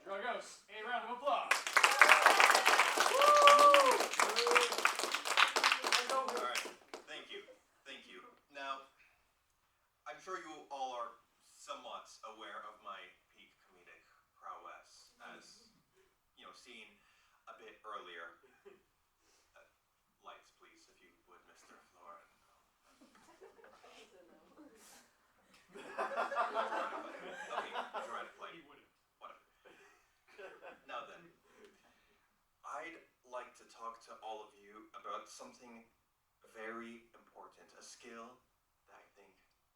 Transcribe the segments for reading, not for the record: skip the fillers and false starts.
Dragos, a round of applause. Alright, thank you. Thank you. Now, I'm sure you all are somewhat aware of my peak comedic prowess, as, seen a bit earlier. Lights, please, if you would, Mr. Florin. Okay, dramatic light. Whatever. Now then, I'd like to talk to all of you about something very important, a skill that I think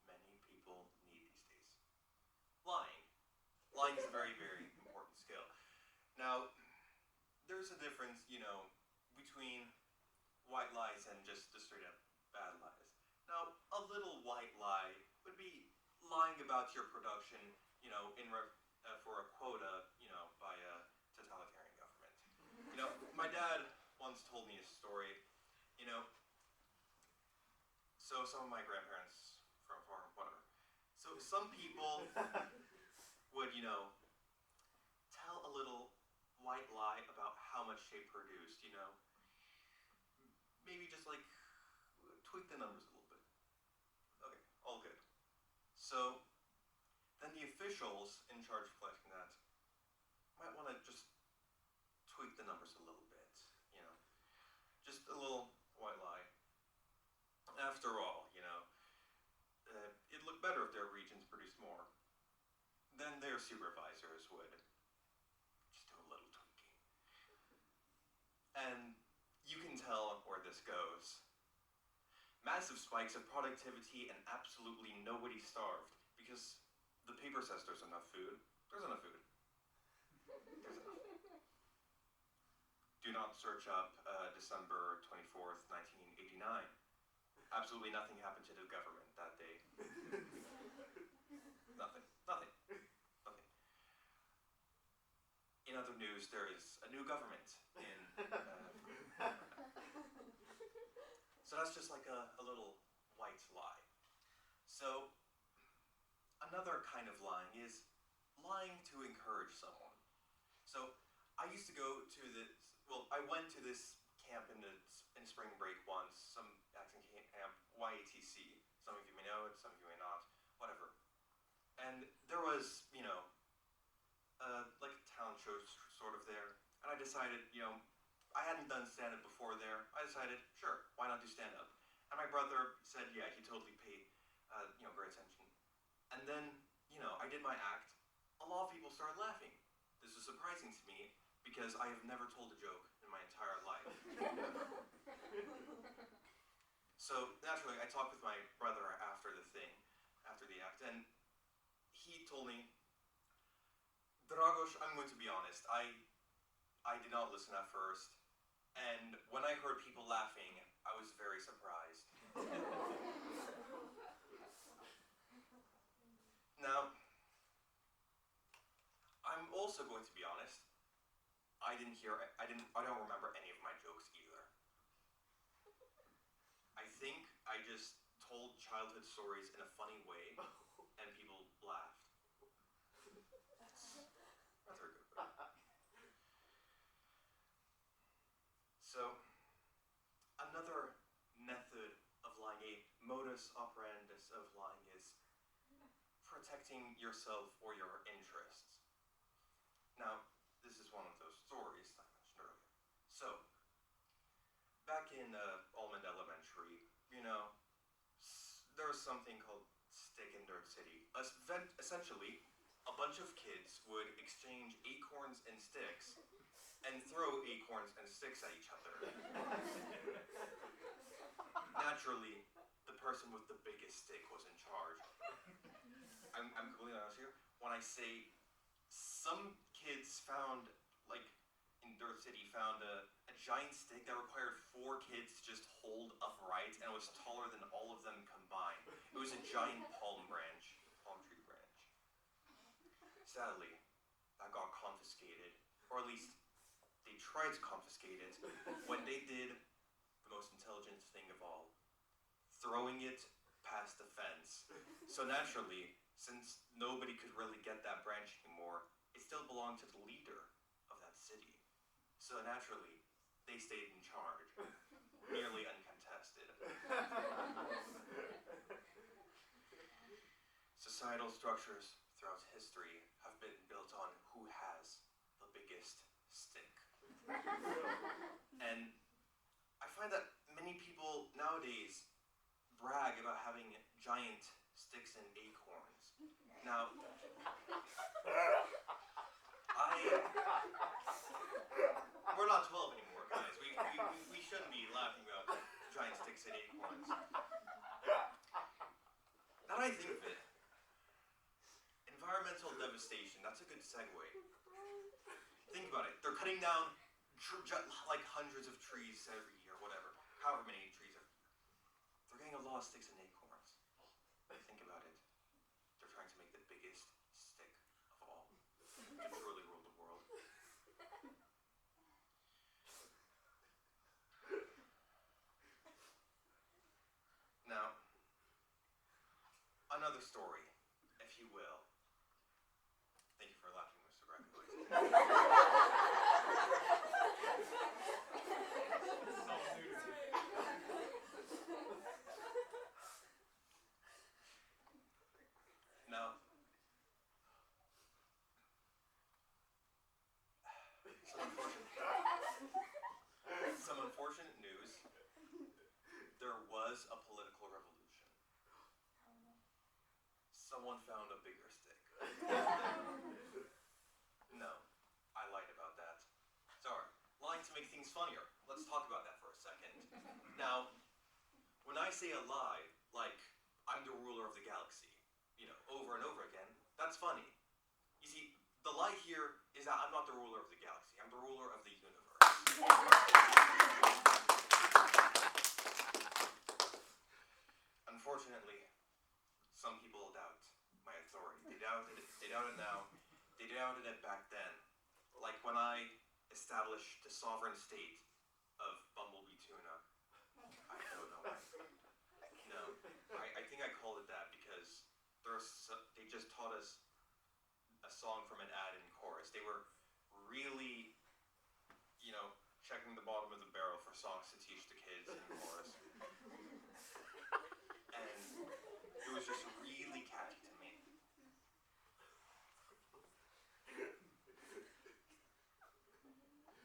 many people need these days. Lying. Lying is a very, very important skill. Now, there's a difference, between white lies and just the straight up bad lies. Now, a little white lie would be lying about your production, for a quota, by a totalitarian government. My dad once told me a story, so some of my grandparents from farm, whatever. So some people would, tell a little white lie about how much they produced, maybe just like tweak the numbers a little bit. Okay, all good. So then the officials in charge of collecting that might want to just tweak the numbers a little bit, just a little white lie. After all, it'd look better if their regions produced more. Then their supervisors would just do a little tweaking. And you can tell where this goes. Massive spikes of productivity and absolutely nobody starved because the paper says there's enough food. There's enough food. There's enough. Do not search up December 24th, 1989. Absolutely nothing happened to the government that day. Nothing. In other news, there is a new government in... So that's just like a little white lie. So another kind of lying is lying to encourage someone. So I used to go to I went to this camp in spring break once, some acting camp, YATC. Some of you may know it, some of you may not, whatever. And there was, like a talent show sort of there. And I decided, I hadn't done stand-up before there. I decided, sure, why not do stand-up? And my brother said, yeah, he'd totally pay, great attention. And then, I did my act. A lot of people started laughing. This was surprising to me because I have never told a joke in my entire life. So naturally, I talked with my brother after the act, and he told me, Dragos, I'm going to be honest, I did not listen at first, and when I heard people laughing, I was very surprised. Now, I'm also going to be honest, I don't remember any of my jokes either. I think I just told childhood stories in a funny way, and people laughed. That's very good. So, another method of lying, a modus operandus of lying, is protecting yourself or your interests. Now, this is one of those stories I mentioned earlier. So, back in Almond Elementary, there was something called Stick and Dirt City. Essentially, a bunch of kids would exchange acorns and sticks and throw acorns and sticks at each other. Naturally, the person with the biggest stick was in charge. I'm completely honest here. When I say some kids found, in Dirt City, found a giant stick that required 4 kids to just hold upright, and it was taller than all of them combined. It was a giant palm tree branch. Sadly, that got confiscated, or at least they tried to confiscate it when they did the most intelligent thing of all, throwing it past the fence. So naturally, since nobody could really get that branch anymore, it still belonged to the leader of that city. So naturally, they stayed in charge, nearly uncontested. Societal structures throughout history have been built on who has the biggest stick. And I find that many people nowadays brag about having giant sticks and acorns. Now, we're not 12 anymore, guys. We shouldn't be laughing about giant sticks and acorns. Now that I think of it, environmental devastation, that's a good segue. Think about it. They're cutting down like hundreds of trees every year, whatever, however many trees every year. They're getting a lot of sticks and acorns. Think about it. They're trying to make the biggest stick of all to truly rule the world. Now, another story, if you will. Thank you for laughing, Mr. Dragos. Now, some unfortunate news. There was a political revolution. Someone found a bigger stick. No, I lied about that. Sorry, lying to make things funnier. Let's talk about that for a second. Now, when I say a lie, like, I'm the ruler of the galaxy, over and over again, that's funny. You see, the lie here is that I'm not the ruler of the galaxy. I'm the ruler of the universe. Unfortunately, some people doubt my authority. They doubt it now. They doubted it back then. Like when I established the sovereign state of Bumblebee Tuna. I don't know why. No, I think I called it that because they just taught us a song from an ad in chorus. They were really, checking the bottom of the barrel for songs to teach the kids in chorus. And it was just really catchy to me.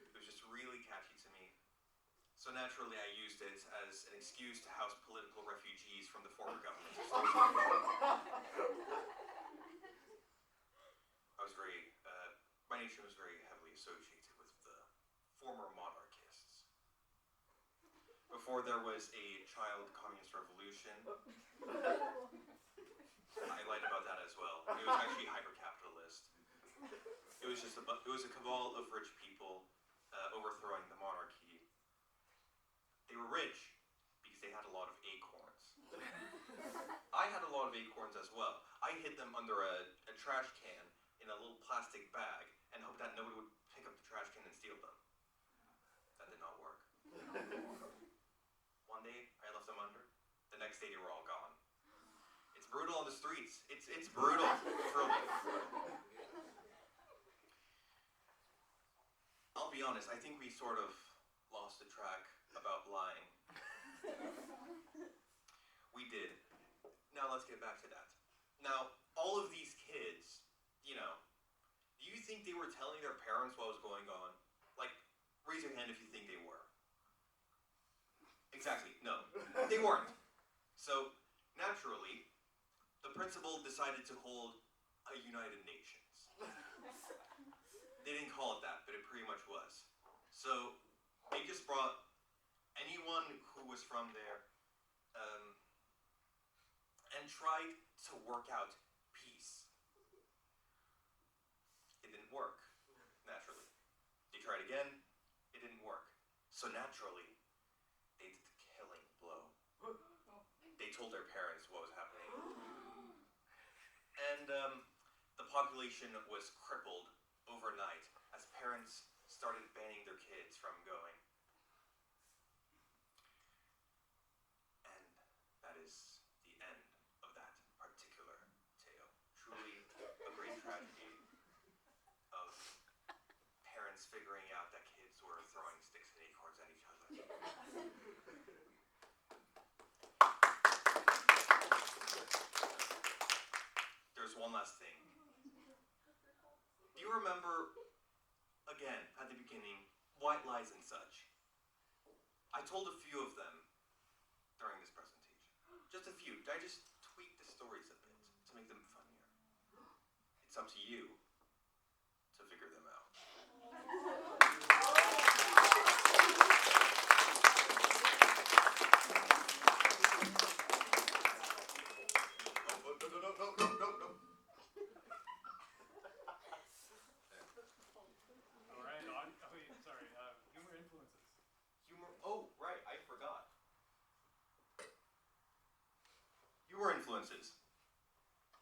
It was just really catchy to me. So naturally I used it as an excuse to house political refugees from the former government. My nation was very heavily associated with the former monarchists. Before there was a child communist revolution, I lied about that as well. It was actually hyper-capitalist. It was a cabal of rich people overthrowing the monarchy. They were rich because they had a lot of acorns. I had a lot of acorns as well. I hid them under a trash can in a little plastic bag and hoped that nobody would pick up the trash can and steal them. That did not work. One day, I left them under. The next day, they were all gone. It's brutal on the streets. It's brutal. Truly. I'll be honest, I think we sort of lost the track about lying. We did. Now let's get back to that. Now, all of these kids, do you think they were telling their parents what was going on? Like, raise your hand if you think they were. Exactly, no. They weren't. So, naturally, the principal decided to hold a United Nations. They didn't call it that, but it pretty much was. So, they just brought anyone who was from there, and tried to work out peace. It didn't work, naturally. They tried again, it didn't work. So naturally, they did the killing blow. They told their parents what was happening. And the population was crippled overnight as parents started banning their kids from going. And that is the end of that particular tale. Truly a great tragedy last thing. Do you remember, again, at the beginning, white lies and such? I told a few of them during this presentation. Just a few. I just tweaked the stories a bit to make them funnier. It's up to you to figure them out. No. All right, on. Oh, wait, sorry. Humor influences. Humor. Oh, right. I forgot. Humor influences.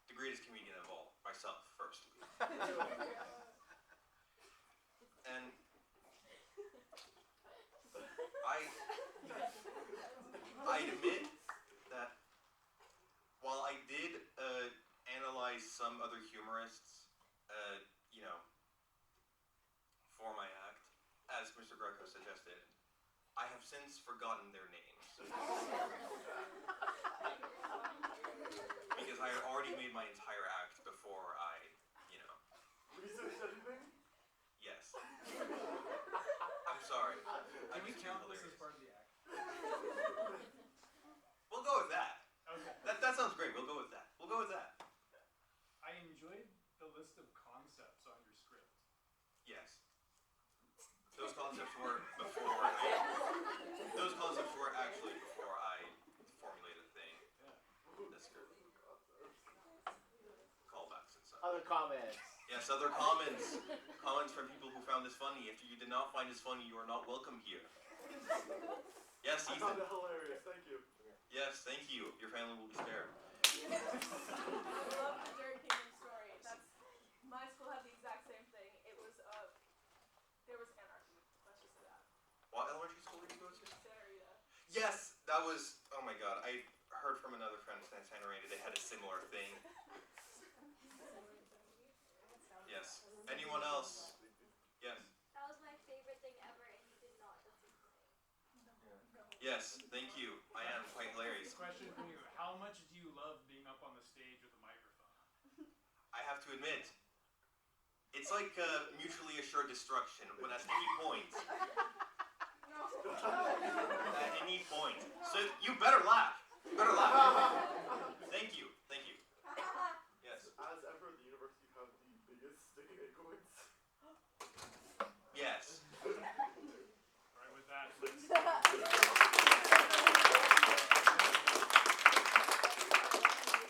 The greatest comedian of all. Myself, firstly. And I admit that while I did analyze some other humorists, for my act, as Mr. Greco suggested, I have since forgotten their names. Because I had already made my entire act before I, Research anything? yes. I'm sorry. Can we just too count this hilarious. as part of the act? We'll go with that. Okay. That sounds great. We'll go with that. I enjoyed the list of concepts on your script. Yes. Those concepts were actually before I formulated the thing. Yeah. That's good. Callbacks and such. Other comments. Yes, other comments. Comments from people who found this funny. If you did not find this funny, you are not welcome here. Yes, I Ethan. found it hilarious. Thank you. Yes, thank you. Your family will be spared. I love the Dirt Kingdom story. My school had the exact same thing. It was there was anarchy. Let's just say that. What elementary school did you go to? Santa Rita. Yes, that was. Oh my God, I heard from another friend in Santa Rita. They had a similar thing. Yes. Anyone else? Yes. That was my favorite thing ever, and you did not disappoint. Yes. Thank you. I am quite hilarious. Question for you: how much do you love being up on the stage with a microphone? I have to admit, it's like mutually assured destruction when at any point. At any point. So you better laugh. Thank you. Yes. As ever, the university have the biggest sticking acorns.